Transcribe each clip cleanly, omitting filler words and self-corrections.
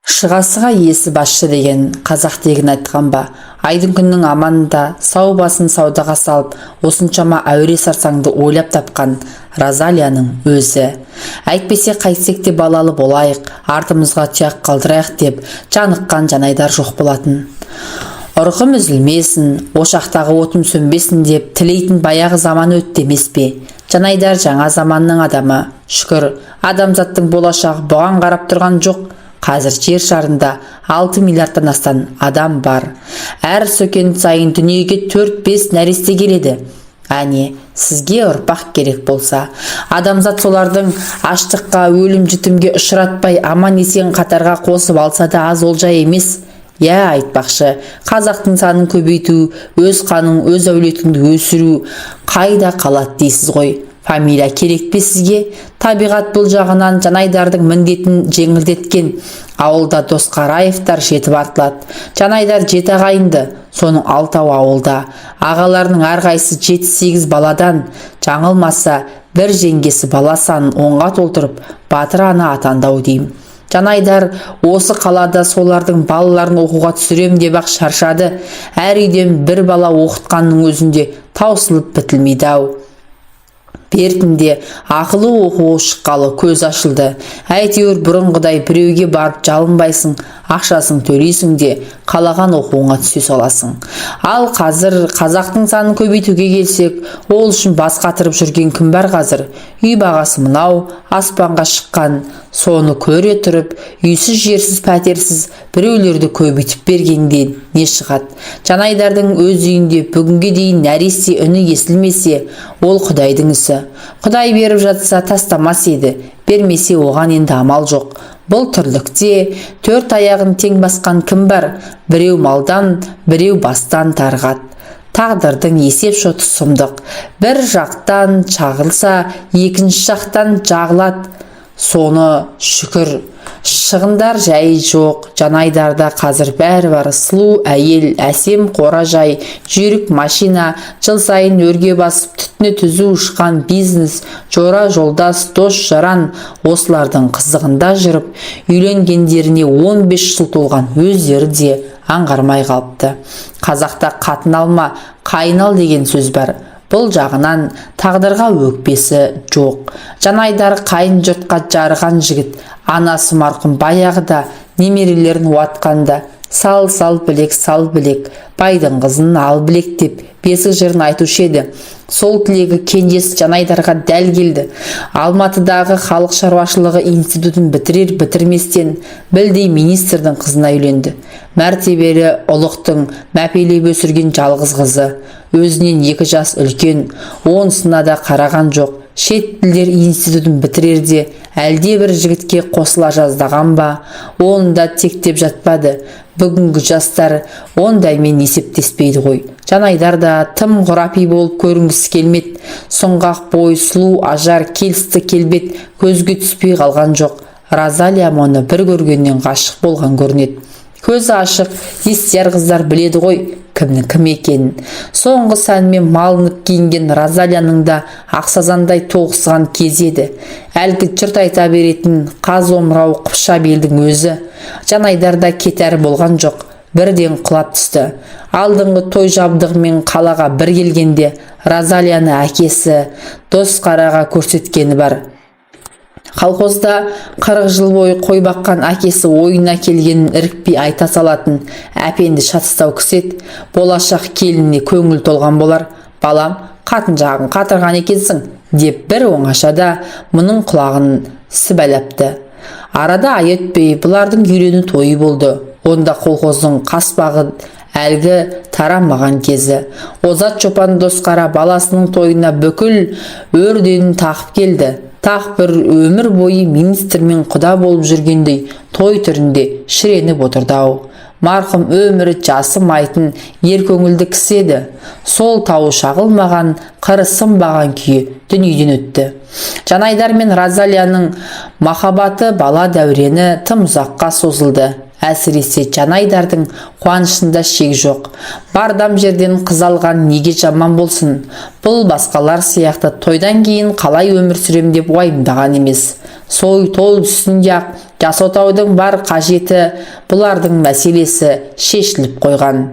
Шығасыға есі басшы деген қазақ тегін айтқан ба. Айдың күннің аманында сау басын саудаға салып, осыншама әуре сарсаңды ойлап тапқан Розалияның өзі. Әйтпесе қайтсек те балалы болайық, артымызға тұяқ қалдырайық деп жаныққан Жанайдар жоқ болатын. Ұрқым үзілмесін, ошақтағы отым сөнбесін деп тілейтін баяғы заман өтті емес пе? Жанайдар жаңа заманның адамы. Шүкір, адамзаттың болашағы бұған қарап тұрған жоқ. Қазір жер шарында 6 миллиардтан астам адам бар. Әр сөкен сайын дүниеге 4-5 нәресте келеді. Әне, сізге ұрпақ керек болса, адамзат солардың аштыққа, өлім-жітімге ұшыратпай аман-есен қатарға қосып алса да аз олжа емес. Я айтпақшы, қазақтың санын көбейту, өз қанын, өз әулетіңді өсіру қайда қалады дейсіз ғой. Фамилия керек пе сізге? Табиғат бұл жағынан Жанайдардың міндетін жеңілдеткен. Ауылда Досқараевтар жетіп артылады. Жанайдар 7 ағайынды, соның 6-ау ауылда. Ағаларының әрқайсысы 7-8 баладан, жаңылмаса бір жеңгесі бала санын 10-ға толтырып, батыр ана атандау деймін. Жанайдар осы қалада солардың балаларын оқуға түсірем деп ақ шаршады. Әр үйден бір бала оқытқанның өзінде таусылып бітілмейді ау. Бертінде ақылы оқуы шыққалы көз ашылды. Әйтеуір бұрынғыдай біреуге барып жалынбайсың, ақшасын төлейсің де қалаған оқуыңа түсе саласың. Ал қазір қазақтың санын көбейтуге келсек, ол үшін бас қатырып жүрген кім бар қазір? Үй бағасы мынау, аспанға шыққан. Соны көре тұрып, үйсіз жерсіз пәтерсіз біреулерді көбейтіп бергенде не шығады? Жанайдардың өз үйінде бүгінге дейін нәресте үні естілмесе, ол Құдайдың ісі. Құдай беріп жатса тастамас еді, бермесе оған енді амал жоқ. Бұл тірлікте 4 аяғын тең басқан кім бар? Біреу малдан, біреу бастан тарғат. Тағдырдың есеп шоты сұмдық. Bir жақтан чағылса, екінші жақтан жағылады. Соны шүкір. Шығындар жай жоқ. Жанайдарда қазір бәрі бар. Сұлу әйел, әсем қора-жай, жүйрік машина, жыл сайын өрге басып түтіне түзу ұшқан бизнес, жора жолдас, дос жаран, осылардың қызығында жүріп, үйленгендеріне 15 жыл толған өздері де аңғармай қалыпты. Қазақта қатын алма, қайын ал деген сөз бар. Бұл жағынан тағдырға өкпесі жоқ. Жанайдар қайын жұртқа жарыған жігіт. Анасы марқұм баяғыда немерелерін уатқанда сал білек, байдың қызын ал білек деп бесік жырын айтушы еді. Сол тілегі кенжесі Жанайдарға дәл келді. Алматыдағы халық шаруашылығы институтын бітірер-бітірместен білдей министрдің қызына үйленді. Мәртебелі ұлықтың мәпелеп өсірген жалғыз қызы. Өзінен 2 жас үлкен, онысына да қараған жоқ. Шет тілдер институтын бітірерде әлде бір жігітке қосыла жаздаған ба, оны да тектеп жатпады. Бүгінгі жастар ондаймен есептеспейді ғой. Жанайдар да тым ғұрапи болып көрінгісі келмеді. Сұңғақ бой, сұлу ажар, келісті келбет көзге түспей қалған жоқ. Розалия оны бір көргеннен ғашық болған көрінеді. Көзі ашық, естияр қыздар біледі ғой кімнің кім екенін. Соңғы сәнмен малынып киінген Розалияның да ақсазандай тоғысқан кезі еді. Әлгі жұрт айта беретін қаз омырау қыпша белдің өзі. Жанайдарда кетәрі болған жоқ, бірден құлап түсті. Алдыңғы той жабдығымен қалаға бір келгенде Розалияны әкесі Досқараға көрсеткені бар. Қалқозда 40 жыл бойы қой баққан әкесі ойына келгенін ірікпей айта салатын әпенді шатыстау кісет. Болашақ келініне көңіл толған болар. Балам, қатын жағын қатырған екенсің деп бір оңашада мұның құлағын сібәләпті. Арада ай өтпей бұлардың үйлену тойы болды. Онда колхоздың қаспағы әлгі тарамаған кезі. Озат Чопан Досқара баласының тойына бүкіл өрденін тақып келді. Тақ бір өмір бойы министрмен құда болып жүргендей той түрінде шіреніп отырды-ау. Марқұм өмірі жасымайтын ер көңілді кісі еді. Сол тауы шағылмаған, қыры сынбаған күйі дүниеден өтті. Жанайдар мен Розалияның махаббаты бала дәурені тым ұзаққа созылды. әсіресе Жанайдардың қуанышында шек жоқ. Бардам жерден қыз алған неге жаман болсын? Бұл басқалар сияқты тойдан кейін қалай өмір сүрем деп уайымдаған емес. Той үстінде ақ жас отаудың бар қажеті, бұлардың мәселесі шешіліп қойған.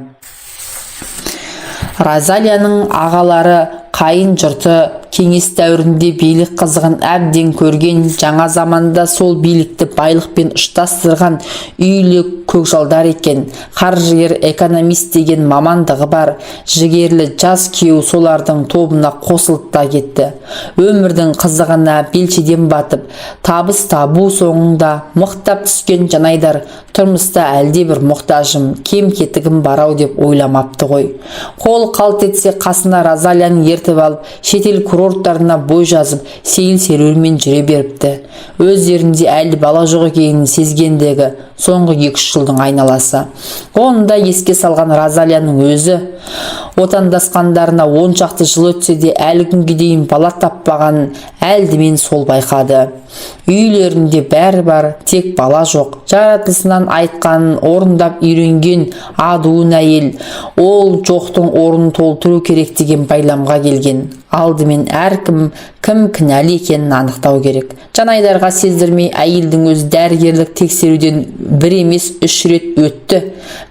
Розалияның ағалары, қайын жұрты кеңес дәуірінде билік қызығын әбден көрген, жаңа заманда сол билікті байлықпен ұштастырған үйлі көкжалдар екен. Қаржыгер экономист деген мамандығы бар жігерлі жас күйеу солардың тобына қосылып та кетті. Өмірдің қызығына белшеден батып, табыс табу соңында мықтап түскен Жанайдар тұрмыста әлде бір мұқтажым, кем-кетігім барау деп ойламапты ғой. Қол қалт етсе қасына Розалияны ертіп алып, шетел курорттарына бой жазып, сейіл серуілмен жүре беріпті. Өздерінде әлі бала жоқ екенін сезгендегі соңғы 2-3 жылдың айналасы. Оны да еске салған Розалияның өзі отандасқандарына 10 шақты жыл өтсе де әлі күнге дейін бала таппағанын әлдімен сол байқады. Үйлерінде бәрі бар, тек бала жоқ. Жаратылысынан айтқанын орындап үйренген адуын әйел, ол жоқтың орнын толтыру керек деген байламға келген. Алдымен әркім кім кінәлі екенін анықтау керек. Жанайдарға сездірмей әйелдің өз дәрігерлік тексеруден 1 емес 3 рет өтті.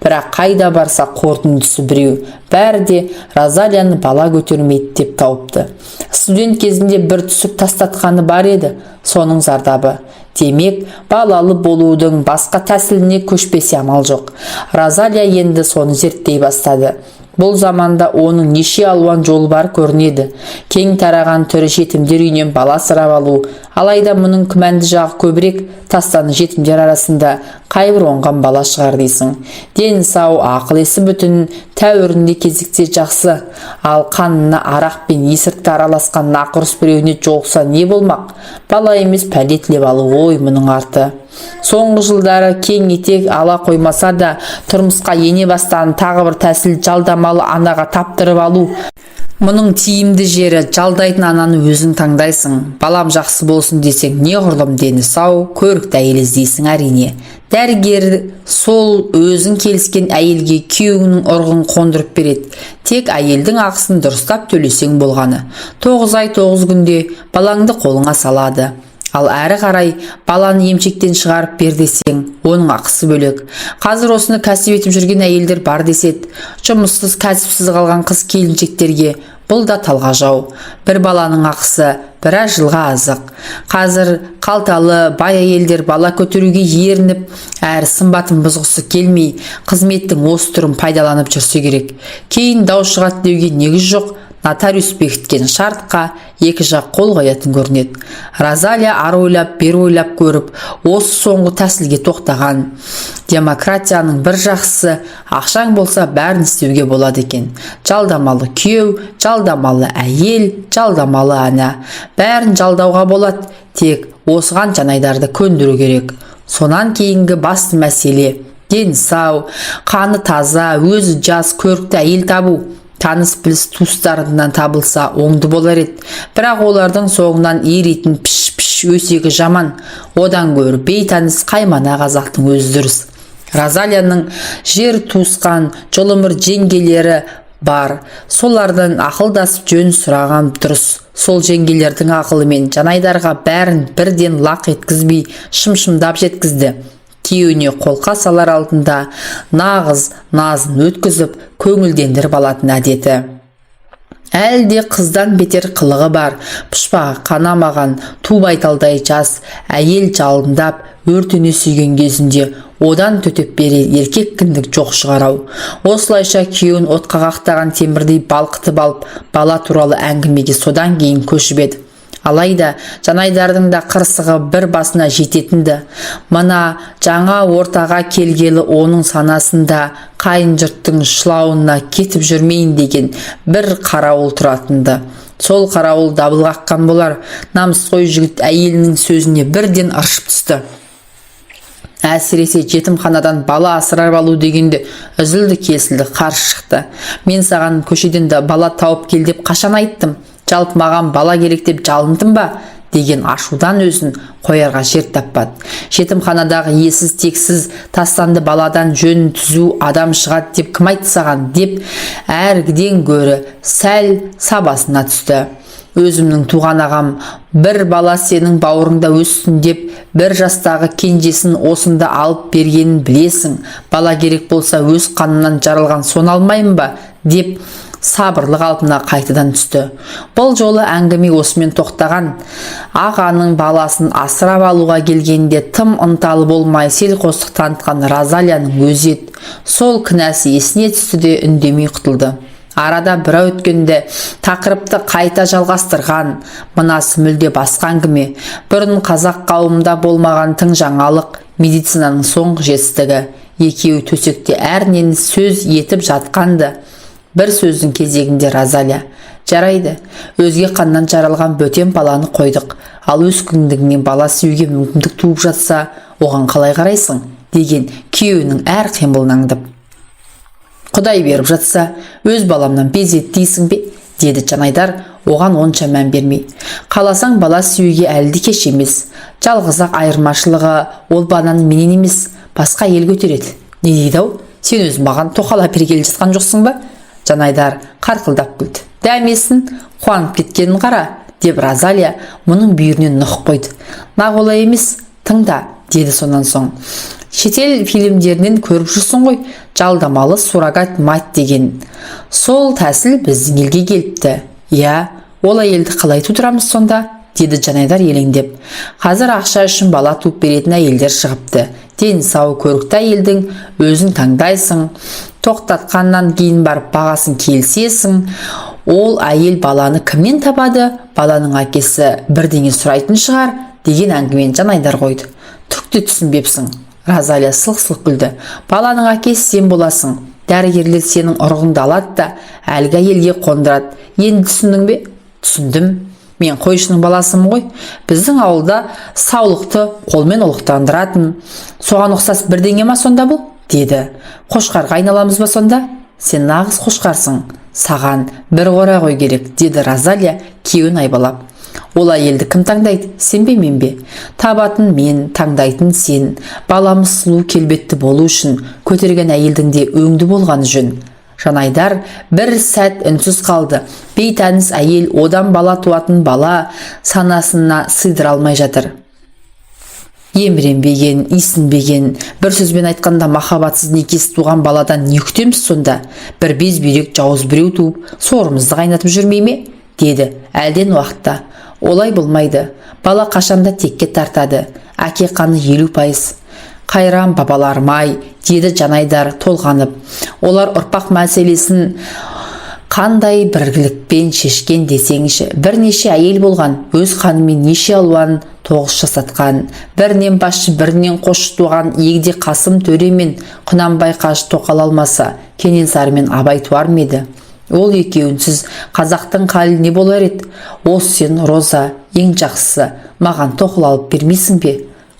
Бірақ қайда барса қорытындысы біреу. Бәрі де Розалияны бала көтермейді деп тауыпты. Студент кезінде бір түсіп тастатқаны бар еді, соның зардабы. Демек, балалы болудың басқа тәсіліне көшпесе амал жоқ. Розалия енді соны зерттей бастады. Бұл заманда оның неше алуан жолы бар көрінеді. Кең тараған түрі жетімдер үйінен бала сырап алу. Алайда мұның күмәнді жағы көбірек, тастаны жетімдер арасында қайбір оңған бала шығар дейсің. Дені сау, ақыл есі бүтін, тәуірінде кезіксе жақсы. Ал қанына арақ пен есірткі араласқан нақұрыс біреуіне жолықса не болмақ? Бала емес пәле тілеп алу ғой мұның арты. Соңғы жылдары кең етек ала қоймаса да тұрмысқа ене бастаған тағы бір тәсіл жалдамалы анаға таптырып алу. Мұның тиімді жері жалдайтын ананы өзің таңдайсың. Балам жақсы болсын десең, неғұрлым дені сау, көрікті әйел іздейсің әрине. Дәрігер сол өзің келіскен әйелге күйеуінің ұрығын қондырып береді. Тек әйелдің ақысын дұрыстап төлесең болғаны. 9 ай 9 күнде балаңды қолыңа салады. Ал әрі қарай баланы емшектен шығарып бер десең, оның ақысы бөлек. Қазір осыны кәсіп етіп жүрген әйелдер бар деседі. Жұмыссыз, кәсіпсіз қалған қыз келіншектерге бұл да талғажау. Бір баланың ақысы біраз жылға азық. Қазір қалталы бай әйелдер бала көтеруге ерініп, әрі сымбатын бұзғысы келмей, қызметтің осы түрін пайдаланып жүрсе керек. Кейін дау шығады деуге негіз жоқ. Нотариус бекіткен шартқа екі жақ қол қоятын көрінеді. Розалия ары ойлап, бері ойлап көріп, осы соңғы тәсілге тоқтаған. Демократияның бір жақсысы, ақшаң болса бәрін істеуге болады екен. Жалдамалы күйеу, жалдамалы әйел, жалдамалы ана. Бәрін жалдауға болады, тек осыған Жанайдарды көндіру керек. Сонан кейінгі басты мәселе дені сау, қаны таза, өзі жас, көрікті әйел табу. Таныс біліс туыстарынан табылса оңды болар еді. Бірақ олардың соңынан еритін піш-піш өсегі жаман. Одан гөрі бейтаныс қаймана қазақтың өзі дұрыс. Розалияның жер туысқан жолымыр жеңгелері бар. Солардан ақылдасып жөн сұраған дұрыс. Сол жеңгелердің ақылымен Жанайдарға бәрін бірден лақ еткізбей шым-шымдап жеткізді. Күйеуіне қолқа салар алдында нағыз назын өткізіп көңілдендіріп алатын әдеті. Әлде қыздан бетер қылығы бар, пұшпағы қанамаған, ту байталдай жас әйел жалындап өртене сүйген кезінде одан төтеп берер еркек кіндік жоқ шығарау. Осылайша күйеуін отқа қақтаған темірдей балқытып алып, бала туралы әңгімеге содан кейін көшіп еді. Алайда Жанайдардың да қырсығы бір басына жететінді. Мына жаңа ортаға келгелі оның санасында қайын жұрттың шылауына кетіп жүрмейін деген бір қарауыл тұратынды. Сол қарауыл дабыл қаққан болар. Намысқой жігіт әйелінің сөзіне бірден ыршып түсті. Әсіресе жетімханадан бала асырап алу дегенде үзілді кесілді қарсы шықты. Мен саған көшеден де бала тауып кел деп қашан айттым? Жалпы маған бала керек деп жалындым ба? деген ашудан өзін қоярға жер таппады. Жетімханадағы иесіз тексіз тастанды баладан жөн түзу адам шығады деп кім айтты саған деп әргіден гөрі сәл сабасына түсті. Өзімнің туған ағам бір бала сенің бауырыңда өссін деп бір жастағы кенжесін осында алып бергенін білесің. Бала керек болса өз қанынан жаралған соны алмайын ба деп сабырлы қалпына қайтадан түсті. Бұл жолы әңгіме осымен тоқтаған. Ағаның баласын асырап алуға келгенде тым ынталы болмай селқостық танытқан Розалияның өзі еді. Сол кінәсі есіне түсті де үндемей құтылды. Арада бірау өткенде тақырыпты қайта жалғастырған. Мынасы мүлде басқа әңгіме. Бұрын қазақ қауымында болмаған тың жаңалық, медицинаның соңғы жетістігі. Екеуі төсекте әрнені сөз етіп жатқанды. Бір сөздің кезегінде Розалия: жарайды, өзге қаннан жаралған бөтен баланы қойдық, ал өз кіндігінен бала сүюге мүмкіндік туып жатса, оған қалай қарайсың? деген күйеуінің әр қимылын аңдып. Құдай беріп жатса, өз баламнан безет дейсің бе? Деді Жанайдар оған онша мән бермей. Қаласаң бала сүюге әлі де кеш емес. Жалғыз-ақ айырмашылығы ол баланы менен емес, басқа ел көтереді. Не дейді ау? Сен өзің маған тоқалап бергелі жатқан жоқсың ба? Жанайдар қарқылдап күлді. Дәмесін, қуанып кеткенін қара, деп Розалия мұның бүйірінен нұқып қойды. Нақ олай емес, тыңда, деді сонан соң. Шетел фильмдерінен көріп жүрсің ғой, жалдамалы суррогат мать деген. Сол тәсіл біздің елге келіпті. Я, ол әйелді қалай тудырамыз сонда? Деді Жанайдар елеңдеп. Қазір ақша үшін бала туып беретін әйелдер шығыпты. Дені сау көрікті әйелдің өзің таңдайсың, тоқтатқаннан кейін барып бағасын келсесің. Ол әйел баланы кімнен табады? Баланың әкесі бірдеңе сұрайтын шығар, деген әңгімен Жанайдар қойды. Түкті түсінбепсің. Розалия сылқ-сылқ күлді. Баланың әкесі сен боласың. Дәрігерлер сенің ұрығыңды алады да әлгі әйелге қондырады. Енді түсіндің бе? Түсіндім. Мен қойшының баласымын ғой. Біздің ауылда саулықты қолмен ұлықтандыратын. Соған ұқсас бірдеңе ма сонда бұл? Деді. Қошқарға айналамыз ба сонда? Сен нағыз қошқарсың. Саған бір қора қой керек, деді Розалия күйеуін айбалап. Ол әйелді кім таңдайды, сен бе мен бе? Табатын мен, таңдайтын сен. Баламыз сұлу келбетті болу үшін көтерген әйелдің де өңді болғаны жөн. Жанайдар бір сәт үнсіз қалды. Бейтаныс әйел одан бала туатын бала санасына сыйдыра алмай жатыр. Еміренбеген, исінбеген, бір сөзбен айтқанда махаббатсыз некесі туған баладан не күтеміз сонда? Bir без бүйрек жауыз біреу туып, сорымызды қайнатып жүрмей ме? Деді әлден уақытта. Олай болмайды. Бала қашанда текке тартады. Әке қаны 50%. Қайран бабаларым-ай, деді Жанайдар толғанып. Олар ұрпақ мәселесін қандай біргілікпен шешкен десеңші. Бірнеше әйел болған, өз қанымен неше алуан тоғыз жасатқан. Бірінен басшы, бірінен қосшы туған егде Қасым төре мен Құнанбай қажы тоқал алмаса, Кенесары мен Абай туар ма еді? Ол екеуінсіз қазақтың халі не болар еді? Осы сен, Роза, ең жақсысы, маған тоқал алып бермейсің бе?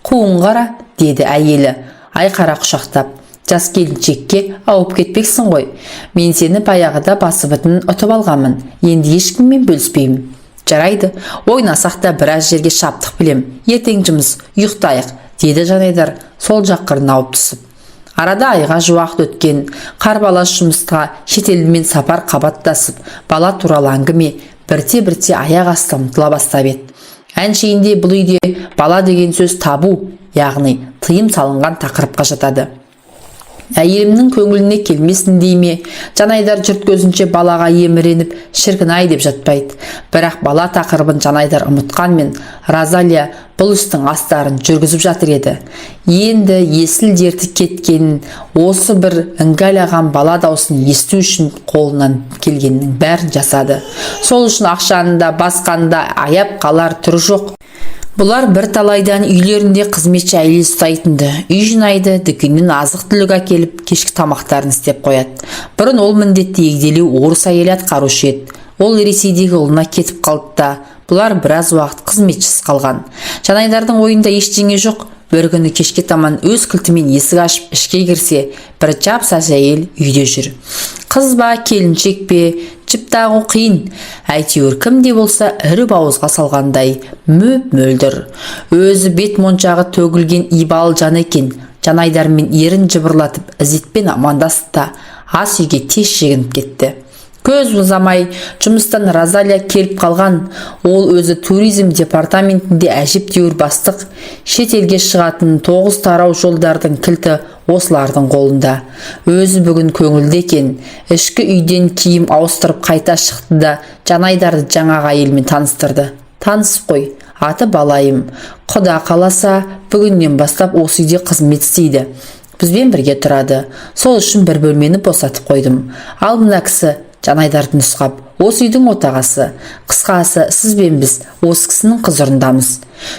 Қуын қара, деді әйелі, айқара құшақтап. Жас келіншекке ауып кетпексің ғой. Мен сені баяғыда басы бітін ұтып алғамын. Енді ешкіммен бөліспеймін. Жарайды, ойнасақ та біраз жерге шаптық білем. Ертең жұмыс, ұйықтайық, деді Жанайдар сол жақ қырына ауып түсіп. Арада айға жуақ өткен, қарбалас жұмысқа шетелмен сапар қабаттасып, бала туралы әңгіме бірте-бірте аяқ асты ұмтыла бастап еді. Әншейінде бұл үйде бала деген сөз табу, яғни тыйым салынған тақырыпқа жатады. Әйелімнің көңіліне келмесін дей ме? Жанайдар жұрт көзінше балаға еміреніп, шіркін-ай деп жатпайды. Бірақ бала тақырыбын Жанайдар ұмытқанмен, Розалия бұл істің астарын жүргізіп жатыр еді. Енді есіл дерті кеткенін, осы бір іңгәлаған бала даусын есту үшін қолынан келгеннің бәрін жасады. Сол үшін ақшаны да басқанда аяп қалар түрі жоқ. Бұлар бір талайдан үйлерінде қызметші әйел ұстайтынды. Үй жинайды, дүкеннен азық-түлік әкеліп, кешкі тамақтарын істеп қояды. Бұрын ол міндетті егделеу орыс әйел атқарушы еді. Ол Ресейдегі ұлына кетіп қалды да, бұлар біраз уақыт қызметшісіз қалған. Жанайдардың ойында ештеңе жоқ. Бір күні кешке таман өз кілтімен есік ашып ішке кірсе, бір жап-жас әйел үйде жүр. Қыз ба, келіншек пе, жіп тағу қиын. Әйтеуір кімде болса іріп ауызға салғандай мөп-мөлдір. Өзі бет моншағы төгілген ибалы жан екен. Жанайдармен ерін жыбырлатып ізетпен амандасты да ас үйге тез шегініп кетті. Көз ұзамай жұмыстан Розалия келіп қалған. Ол өзі туризм департаментінде әжептәуір бастық. Шет елге шығатын 9 тарау жолдардың кілті осылардың қолында. Өзі бүгін көңілді екен. Ішкі үйден киім ауыстырып қайта шықты да Жанайдарды жаңағы әйелмен таныстырды. Таныс қой, аты Балайым. Құда қаласа, бүгіннен бастап осы үйде қызмет істейді. Бізбен бірге тұрады. Сол үшін бір бөлмені босатып қойдым. Ал мына кісі Жанайдарды нұсқап, осы үйдің отағасы. Қысқасы, сіз бен біз осы кісінің құзырындамыз.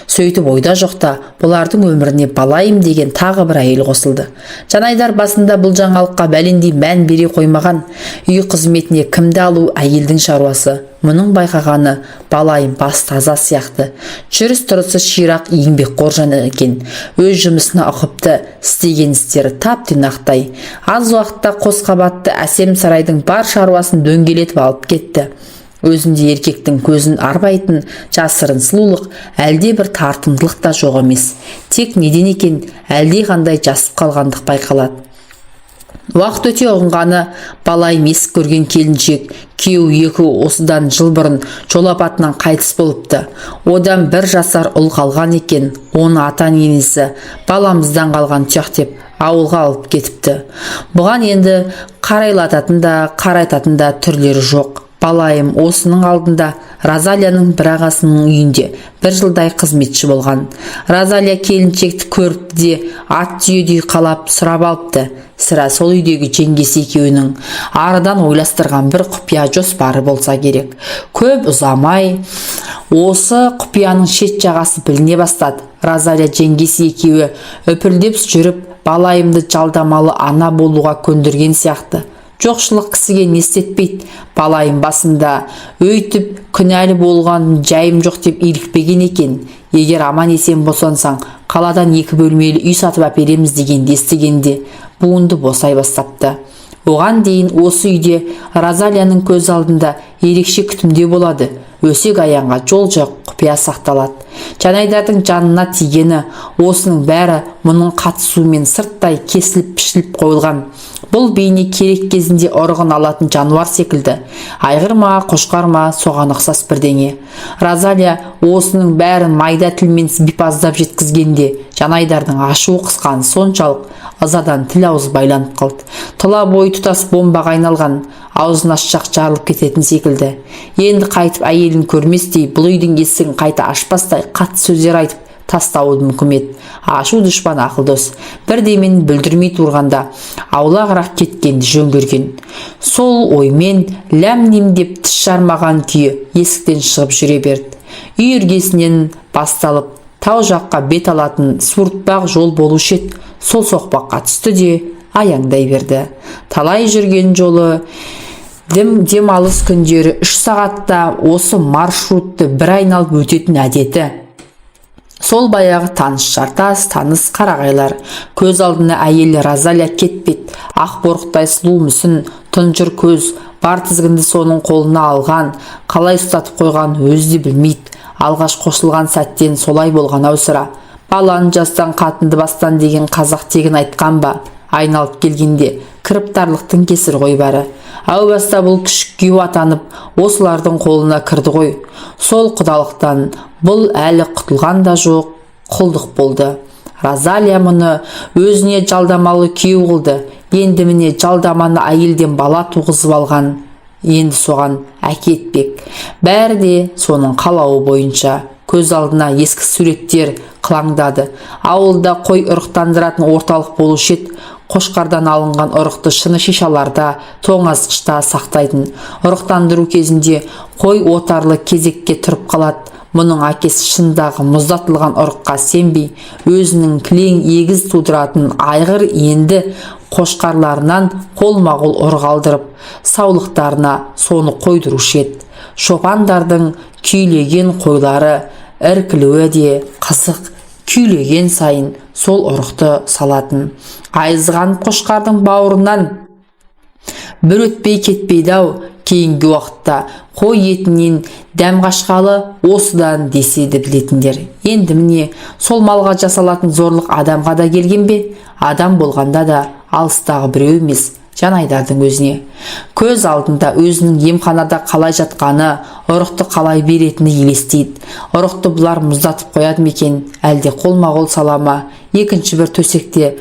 Сөйтіп ойда жоқта бұлардың өміріне Балайым деген тағы бір әйел қосылды. Жанайдар басында бұл жаңалыққа бәлендей мән бере қоймаған. Үй қызметіне кімді алу әйелдің шаруасы. Мұның байқағаны Балайым бас таза сияқты. Жүріс-тұрысы ширақ еңбекқор жан екен. Өз жұмысына ұқыпты, істеген істері тап-тұйнақтай. Аз уақытта қос қабатты әсем сарайдың бар шаруасын дөңгелетіп алып кетті. Өзінде еркектің көзін арбайтын жасырын сұлулық, әлде бір тартымдылық та жоқ емес. Тек неден екен әлде қандай жасып қалғандық байқалады. Уақыт өте ұғынғаны Балайым есік көрген келіншек, күйеуі осыдан жыл бұрын жол апатынан қайтыс болыпты. Одан 1 жасар ұл қалған екен. Оны ата-енесі баламыздан қалған тұяқ деп ауылға алып кетіпті. Бұған енді қарайлататын да қарайтатын да түрлері жоқ. Балайым осының алдында Розалияның бір ағасының үйінде 1 жылдай қызметші болған. Розалия келіншекті көріпті де ат түйедей қалап сұрап алыпты. Сірә сол үйдегі жеңгесі екеуінің арыдан ойластырған бір құпия жоспары болса керек. Көп ұзамай осы құпияның шет жағасы біліне бастады. Розалия жеңгесі екеуі үпілдеп жүріп Балайымды жалдамалы ана болуға көндірген сияқты. Жоқшылық кісіге не істетпейді. Балайым басында өйтіп күнәлі болған жайым жоқ деп илікпеген екен. Егер аман есен босансаң, қаладан 2 бөлмелі үй сатып әпереміз дегенді естігенде буынды босай бастапты. Оған дейін осы үйде Розалияның көз алдында ерекше күтімде болады. Өсек аяңға жол жоқ, құпия сақталады. Жанайдардың жанына тигені осының бәрі мұның қатысуымен сырттай кесіліп-пішіліп қойылған. Бұл бейне керек кезінде ұрығын алатын жануар секілді. Айғыр ма, қошқар ма, соған ұқсас бірдеңе. Розалия осының бәрін майда тілмен бипаздап жеткізгенде Жанайдардың ашуы қысқан соншалық ызадан тіл ауыз байланып қалды. Тұла бойы тұтас бомбаға айналған, аузын ашсақ жарылып кететін секілді. Енді қайтып әйелін көрместей, бұл үйдің есігін қайта ашпастай қатты сөздер айтып тастауы мүмкін еді. Ашу дұшпан ақылдос. Бірдемені бүлдірмей тұрғанда аулағырақ кеткенді жөн көрген. Сол оймен ләм-лем деп тіс жармаған күйі есіктен шығып жүре берді. Үй іргесінен басталып тау жаққа бет алатын суыртпақ жол болушы еді. Сол соқпаққа түсті де аяңдай берді. Талай жүрген жолы демалыс күндері 3 сағатта осы маршрутты бір айналып өтетін әдеті. Сол баяғы таныс жартас, таныс қарағайлар. Көз алдына әйелі Розалия кетпет, ақ борықтай сұлу мүсін, тұнжыр көз, бар тізгінді соның қолына алған, қалай ұстатып қойған өзі де білмейді. Алғаш қосылған сәттен солай болған ау сірә. Баланы жастан қатынды бастан деген қазақ тегін айтқан ба? Айналып келгенде кіріптарлықтың кесір ғой бәрі. Әу баста бұл күшік күйеу атанып, осылардың қолына кірді ғой. Сол құдалықтан бұл әлі құтылған да жоқ, құлдық болды. Розалия мұны өзіне жалдамалы күйеу қылды. Енді міне жалдаманы әйелден бала туғызып алған. Енді соған әкетпек. Бәрі де соның қалауы бойынша. Көз алдына ескі суреттер қылаңдады. Ауылда қой ұрықтандыратын орталық болушы еді. Қошқардан алынған ұрықты шыны шишаларда, тоңазғышта сақтайтын. Ұрықтандыру кезінде қой отарлы кезекке тұрып қалады. Мұның әкесі шындағы мұздатылған ұрыққа сенбей, өзінің кілең егіз тудыратын айғыр енді қошқарларынан қолма-қол ұрық алдырып, саулықтарына соны қойдырушы еді. Шопандардың күйлеген қойлары іркілуі де қызық күйлеген сайын сол ұрықты салатын. Айызғанып қошқардың бауырынан бір өтпей кетпейді-ау, кейінгі уақытта қой етінен дәм қашқалы осыдан деседі білетіндер. Енді міне сол малға жасалатын зорлық адамға да келген бе? Адам болғанда да алыстағы біреу емес, Жанайдардың өзіне. Көз алдында өзінің емханада қалай жатқаны, ұрықты қалай беретіні елестейді. Ұрықты бұлар мұздатып қояды ма екен, әлде қолма-қол сала ма? Екінші бір төсекте